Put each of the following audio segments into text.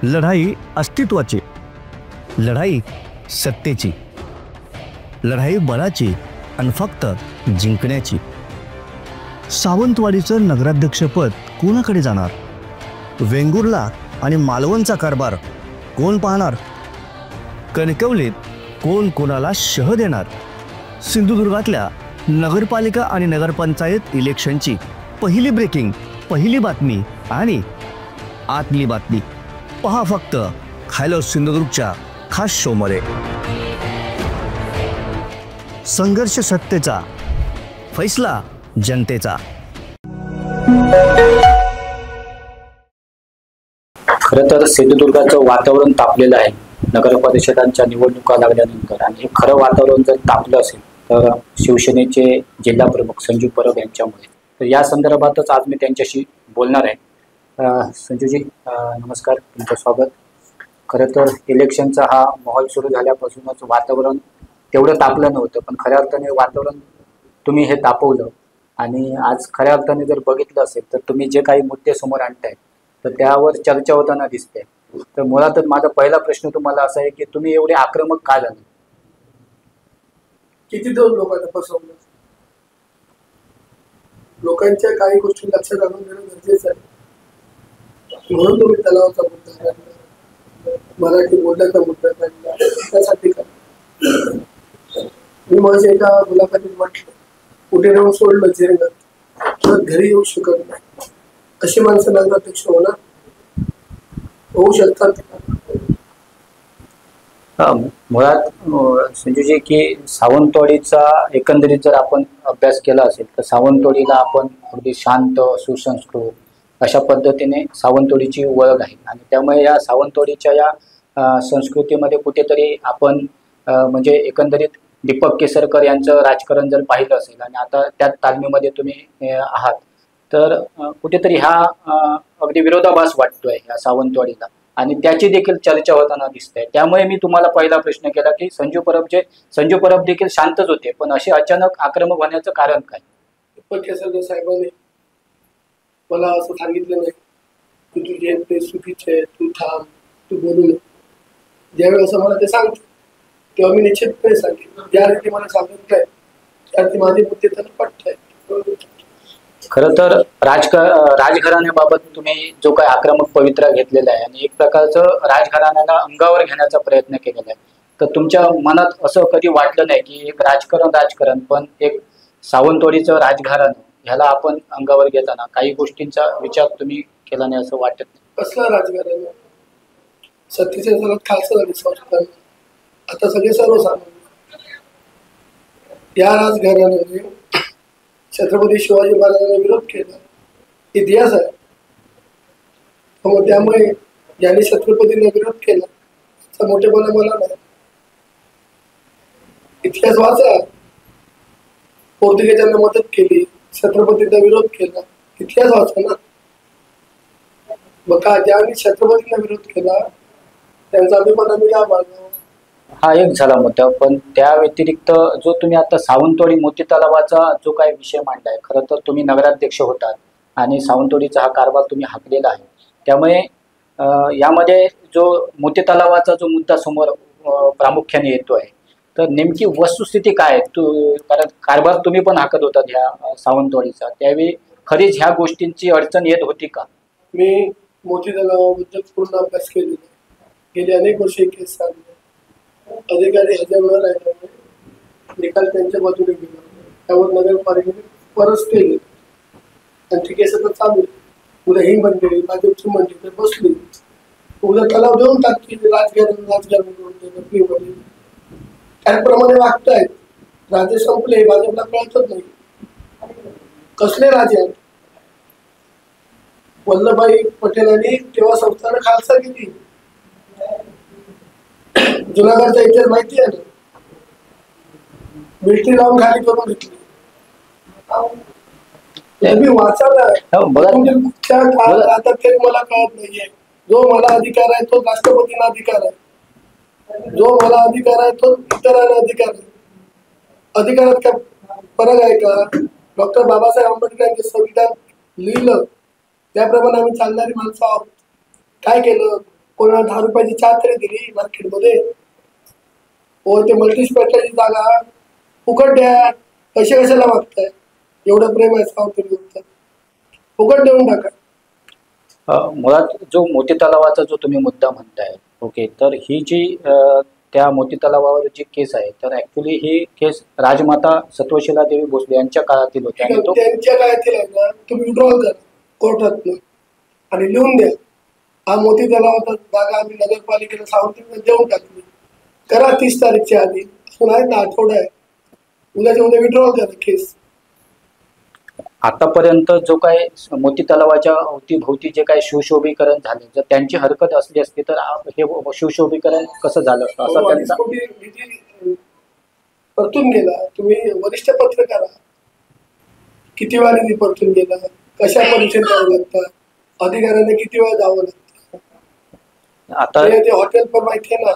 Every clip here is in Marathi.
लढाई अस्तित्वाची, लढाई सत्तेची, लढाई बळाची आणि फक्त जिंकण्याची. सावंतवाडीचं नगराध्यक्षपद कोणाकडे जाणार? वेंगुर्ला आणि मालवणचा कारभार कोण पाहणार? कणकवलीत कोण कोणाला शह देणार? सिंधुदुर्गातल्या नगरपालिका आणि नगरपंचायत इलेक्शनची पहिली ब्रेकिंग, पहिली बातमी आणि आतली बातमी पहा फक्त हॅलो सिंधुदुर्गच्या खास शोमध्ये. संघर्ष सत्तेचा, फैसला जनतेचा. खरं तर सिंधुदुर्गाचं वातावरण तापलेलं आहे नगर परिषदांच्या निवडणुका लागल्यानंतर. आणि हे खरं वातावरण जर तापलं असेल तर शिवसेनेचे जिल्हा प्रमुख संजू परब यांच्यामुळे. तर या संदर्भातच आज मी त्यांच्याशी बोलणार आहे. संजूजी नमस्कार, तुमचं स्वागत. खरं तर इलेक्शनचा हा माहोल सुरू झाल्यापासूनच वातावरण तेवढं तापलं नव्हतं, पण खऱ्या अर्थाने वातावरण तुम्ही हे तापवलं. आणि आज खऱ्या अर्थाने जर बघितलं असेल तर तुम्ही जे काही मुद्दे समोर आणताय तर त्यावर चर्चा होताना दिसते. तर मुळातच माझा पहिला प्रश्न तुम्हाला असा आहे की तुम्ही एवढे आक्रमक का झाले? किती दोन लोकांना फसवलं? लोकांच्या काही गोष्टी लक्षात आणून देणं गरजेचं आहे. म्हणून तुम्ही तलावाचा मुद्दा काढला, मराठी बोलण्याचा मुद्दा काढला. त्यासाठी का मी माझ्या एका मुलाखतीत म्हटलं, कुठे राहून सोडलं जिरंगात तर घरी येऊ शकत नाही. अशी माणसं नगराध्यक्ष होणार होऊ शकतात? मुळात संजूजी की सावंतवाडीचा एकंदरीत जर आपण अभ्यास केला असेल तर सावंतवाडीला आपण अगदी शांत, सुसंस्कृत अशा पद्धतीने सावंतवाडीची ओळख आहे. आणि त्यामुळे या सावंतवाडीच्या या संस्कृतीमध्ये कुठेतरी आपण म्हणजे एकंदरीत दीपक केसरकर यांचं राजकारण जर पाहिलं असेल आणि आता त्याच तालमीमध्ये तुम्ही आहात तर कुठेतरी हा अगदी विरोधाभास वाटतोय या सावंतवाडीला. आणि त्याची देखील चर्चा होताना दिसते. त्यामुळे मी तुम्हाला पहिला प्रश्न केला की संजू परब देखील शांतच होते, पण असे अचानक आक्रमक होण्याचं कारण काय? दीपक केसरकर साहेबांनी मला असं सांगितलं नाही की तुझे ते चुकीचे, तू थांब, तू बोलू नको. ज्यावेळी असं मला ते सांगते तेव्हा मी निश्चितपणे सांगेन. ज्या रीती मला सांगत आहे त्या रीती माझे मुद्दे त्यांना पटत आहे. खरं तर राजघराण्याबाबत तुम्ही जो काही आक्रमक पवित्रा घेतलेला आहे आणि एक प्रकारचं राजघराण्याला अंगावर घेण्याचा प्रयत्न केलेला आहे, तर तुमच्या मनात असं कधी वाटलं नाही की एक राजकारण पण एक सावंतवाडीचं राजघराणं ह्याला आपण अंगावर घेताना काही गोष्टींचा विचार तुम्ही केला नाही असं वाटत नाही? कसला राजघराणं? सत्तेच्या सर्वात खालचं झाले संस्कार. आता सगळे सर्वसामान्य. या राजघराण्याने छत्रपती शिवाजी महाराजांना विरोध केला, इतिहास आहे. मग त्यामुळे ज्यांनी छत्रपतींना विरोध केला त्याचा मोठेपणा मला नाही. इतिहास वाचा. पोर्तुगीजांना मदत केली, छत्रपतींना विरोध केला, इतिहास वाचा ना. बघा, ज्यांनी छत्रपतींना विरोध केला त्यांचा अभिमान आम्ही का बाळगावा? हा एक झाला मुद्दा. पण त्या व्यतिरिक्त जो तुम्ही आता सावंतवाडी मोती तलावाचा जो काही विषय मांडलाय, खरं तर तुम्ही नगराध्यक्ष होतात आणि सावंतवाडीचा हा कारभार तुम्ही हाकलेला आहे. त्यामुळे यामध्ये जो मोती तलावाचा जो मुद्दा समोर प्रामुख्याने येतोय, तर नेमकी वस्तुस्थिती काय? कारण कारभार तुम्ही पण हाकत होतात ह्या सावंतवाडीचा, त्यावेळी खरीच ह्या गोष्टींची अडचण येत होती का? मी मोती तलावाबद्दल पूर्ण अभ्यास केलेला. गेली अनेक वर्षे केस चालली. अधिकारी हजर न राहिल्यामुळे निकाल त्यांच्या बाजूने गेला. त्यावर नगरपालिकेने परत केले आणि ती केस आता चालू आहे. उद्या ही मंडळी, भाजपची मंडळी तर बसली, उद्या तलाव देऊन टाकतील. राजकारण त्याप्रमाणे वागतायत. राजे संपले, भाजपला कळतच नाही. कसले राजे आहेत? वल्लभभाई पटेलांनी तेव्हा संस्थानं खालसा केली. जुनागडचा इतिहास माहिती आहे ना. मिलिटरी लावून खाली करून घेतली. मी वाचवलं आता ते मला कळत नाहीये. जो मला अधिकार आहे तो राष्ट्रपतींना अधिकार आहे, जो मला अधिकार आहे तो इतरांना अधिकार आहे. अधिकारात काय फरक आहे का? डॉक्टर बाबासाहेब आंबेडकरांचे संविधान लिहिलं त्याप्रमाणे आम्ही चालणारी माणसं आहोत. काय केलं? कोणाला 10 रुपयाची चहा तरी दिली मार्केटमध्ये. हो, ते मल्टीस्पेशलिटी जागा फुकट द्या, पैसे कशाला मागताय? एवढं प्रेम आहे सावंतवाडीवर, फुकट देऊन टाका. मुळात जो मोती तलावाचा जो तुम्ही मुद्दा म्हणताय, ओके, तर ही जी त्या मोती तलावावर जी केस आहे, तर ऍक्च्युली ही केस राजमाता सत्वशीला देवी भोसले यांच्या काळातील होती आणि तो त्यांच्या काळातील आहे ना, तुम्ही विड्रॉल करा कोर्टातनं आणि लिहून द्या, हा मोती तलावाचा जागा आम्ही नगरपालिकेला सावंतवाडीला देऊन टाकली, करा 30 तारीखच्या आधी. अजून आहे ना, आठवडा आहे, उद्याच्या उद्या विड्रॉल करा केस. आतापर्यंत जो काय मोती तलावाच्या अवतीभोवती जे काही शिवशोभीकरण झाले, जर त्यांची हरकत असली असती तर हे शिवशोभीकरण कसं झालं असतं असं त्यांचा निधी परतून गेला. तुम्ही वरिष्ठ पत्रकार आहात, किती वेळा निधी परतून गेला, कशा परीक्षेत जावं लागतं, अधिकाऱ्यांना किती वेळा जावं लागतं. आता ते हॉटेल पण माहिती आहे ना,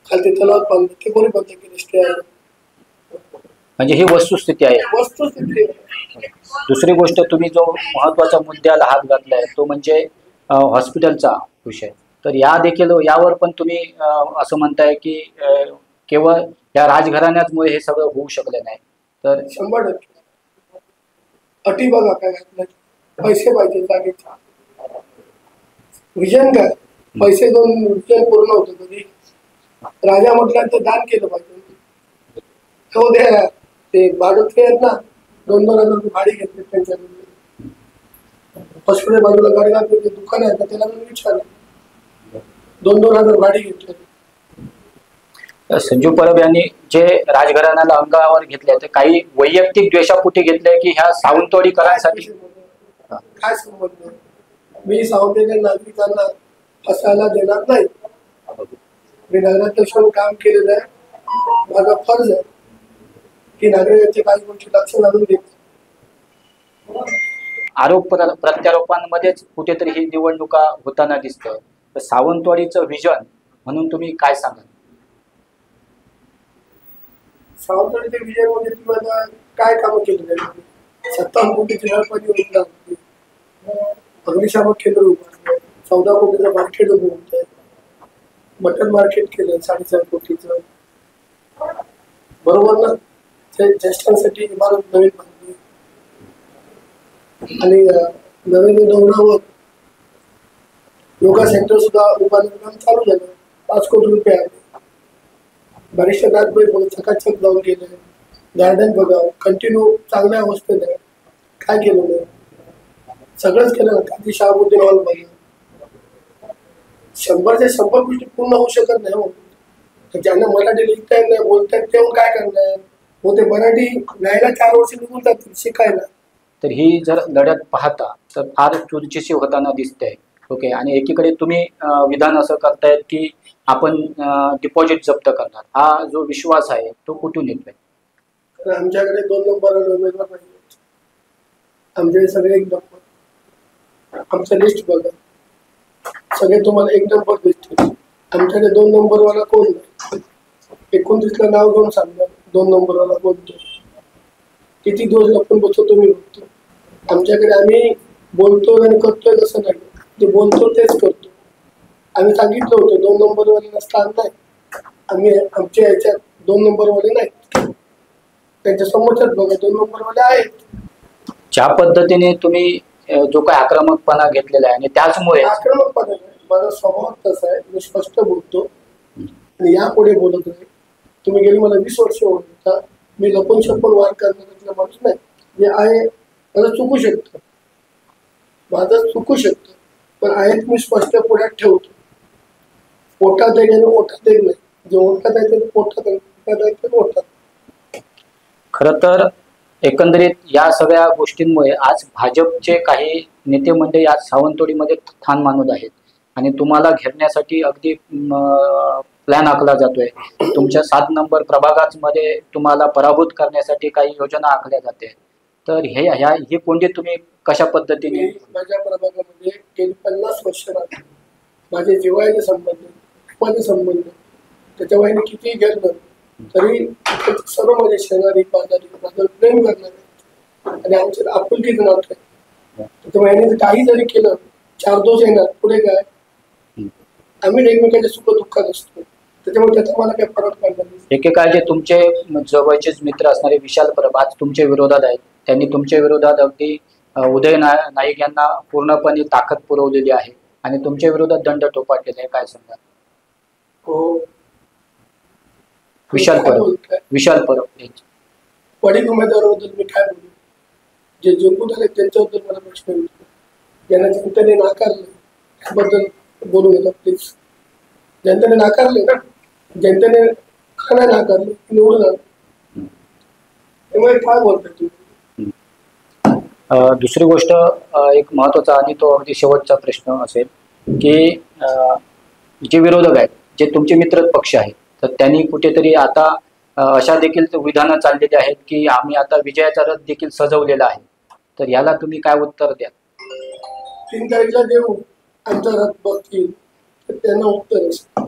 खालती तलावात बांधलं, ते कोणी बंद केले स्टे? म्हणजे ही वस्तुस्थिती आहे. वस्तुस्थिती. दुसरी गोष्ट, तुम्ही जो महत्वाच्या मुद्द्याला हात घातलाय तो म्हणजे हॉस्पिटलचा विषय. तर यावर पण तुम्ही असं म्हणताय की केवळ या राजघराण्यामुळे हे सगळं होऊ शकले नाही. तर 100% अटी बघा काय घातलं, पैसे पाहिजे जागेचा, विजन काय, पैसे देऊन विजन पूर्ण होतं कधी? राजा म्हटल्यानंतर दान केलं पाहिजे. हो द्या, ते भाडोत्री आहेत ना, 2-2 हजार रुपये भाडे घेतले त्यांच्याकडून. हॉस्पिटल बाजूला गाडगाव दुकान आहे, त्याला मी विचारलं, 2-2 हजार भाडे घेतले. संजू परब यांनी जे राजघराण्याला अंगावर घेतले ते काही वैयक्तिक द्वेषापोटी घेतले की ह्या सावंतवाडीकरांसाठी? काय संबंध? मी सावंतवाडी नागरिकांना फसायला देणार नाही. मी नगराध्यक्ष म्हणून काम केलेलं आहे, माझा फर्ज आहे की नागरिकांच्या काही गोष्टी लक्ष घालून देत. आरोप प्रत्यारोपांमध्येच कुठेतरी ही निवडणुका होताना दिसतं. तर सावंतवाडीचं विजन म्हणून तुम्ही काय सांगाल? सावंतवाडीच्या विजयामध्ये तुम्ही आता काय कामं केली? 57 कोटीची नळपाणी योजना होती, अग्निशामक केंद्र उभारलं, 14 कोटीचं मार्केट उभं होतं, मटन मार्केट केलं 4.5 कोटीचं, बरोबर ना? ज्येष्ठांसाठी इमारत नवीन बांधली आणि नवीन धोरणावर योगा सेंटर सुद्धा उभारण्याचं काम चालू झालं. 5 कोटी रुपये आले. बरेचशा नागपूर चकाचक जाऊन गेले. गार्डन बघा, कंटिन्यू चांगल्या अवस्थेत आहे. काय केलं नाही? सगळंच केलं ना. काजी शहाबुद्दीन हॉल बघा, 100च्या 100 गोष्टी पूर्ण होऊ शकत नाही. हो, ज्यांना मराठी लिहिता येत नाही, बोलता येत तेव्हा काय करणार? हो, ते मराठी लिहायला 4 वर्ष निघून जातील शिकायला. तर ही जर लढत पाहता तर फार चुरशीची होताना दिसते. ओके, आणि एकीकडे तुम्ही विधान असं करतायत की आपण डिपॉझिट जप्त करणार. हा जो विश्वास आहे तो कुठून येतोय? आमच्याकडे 2 नंबर उमेदवार नाही. आमचे सगळे 1 नंबर. आमचं लिस्ट बघा, सगळे तुम्हाला 1 नंबर दिसतील. आमच्याकडे 2 नंबरवाला कोण नाही. 29ला नाव घेऊन सांगणार 2 नंबरवाला कोणतो. किती दिवस लपून बसतो तुम्ही बघतो. आमच्याकडे आम्ही बोलतोय आणि करतोय तसं नाही, जे बोलतो तेच करतो. आम्ही सांगितलं होतं 2 नंबरवाले स्थान नाही. आम्ही आमच्या याच्यात 2 नंबरवाले नाही. त्यांच्या समोरच्याच बघा 2 नंबरवाले आहेत. ज्या पद्धतीने तुम्ही जो काही आक्रमकपणा घेतलेला आहे आणि त्याचमुळे आक्रमकपणा नाही, माझा स्वभाव तसा आहे. मी स्पष्ट बोलतो आणि यापुढे बोलत नाही. तुम्ही गेली मला 20 वर्ष ओळखता. मी लपून छपून वार करण्याचा माणूस नाही. जे आहे माझं चुकू शकतं, माझं चुकू शकतं, पण आहेत मी स्पष्ट पुढ्यात ठेवतो. पोटात आहे आणि ओठात एक नाही. जे ओठात आहे ते पोटात आहे, पोटात आहे ते ओठात. खरं तर एकंदरीत या सगळ्या गोष्टींमुळे आज भाजपचे काही नेते मंडळी आज सावंतवाडीमध्ये ठाण मानत आहेत आणि तुम्हाला घेरण्यासाठी अगदी प्लॅन आखला जातोय. तुमच्या 7 नंबर प्रभागामध्ये तुम्हाला पराभूत करण्यासाठी काही योजना आखल्या जाते. तर ही कोणती तुम्ही कशा पद्धतीने? माझ्या प्रभागामध्ये गेली 50 वर्ष माझे जिव्हाळ्याचे संबंध, माझे संबंध, त्याच्या वयाने कितीही घेतलं तरी सर्व माझे शेजारी पाजारी माझं प्रेम करणार आणि आमच्या आपुलकीचं नातं आहे. त्याच्या वयाने काही जरी केलं 4 दोष येणार, पुढे काय? आम्ही एकमेकांच्या सुख दुःखात असतो, त्याच्यामुळे त्याचा मला काही फरक पडला नाही. एकेकाळचे तुमचे जवळचेच मित्र असणारे विशाल परब आज तुमच्या विरोधात आहेत. त्यांनी तुमच्या विरोधात अगदी उदय नाईक यांना पूर्णपणे ताकद पुरवलेली आहे आणि तुमच्या विरोधात दंड ठोपाटलेला आहे. काय सांगा? हो. विशाल काय परब बोलताय? विशाल परब वडील उमेदवाराबद्दल मी काय बोलू? जे जिंकून आले त्यांच्याबद्दल मला प्रश्न विचारतो. ज्यांना जनतेने नाकारलं त्याबद्दल बोलू नका प्लीज. जनतेने नाकारले ना, जनतेने का नाही नाकारले? निवडून आलं, त्यामुळे काय बोलताय तुम्ही? दुसरी गोष्ट एक महत्वाचा आणि तो अगदी शेवटचा प्रश्न असेल की जे विरोधक आहेत, जे तुमचे मित्र पक्ष आहेत, तर त्यांनी कुठेतरी आता अशा देखील विधानं चाललेली आहेत की आम्ही आता विजयाचा रथ देखील सजवलेला आहे. तर याला तुम्ही काय उत्तर द्या? 3 तारीखला देऊ आमचा रथ बघतील तर त्यांना उत्तर असेल.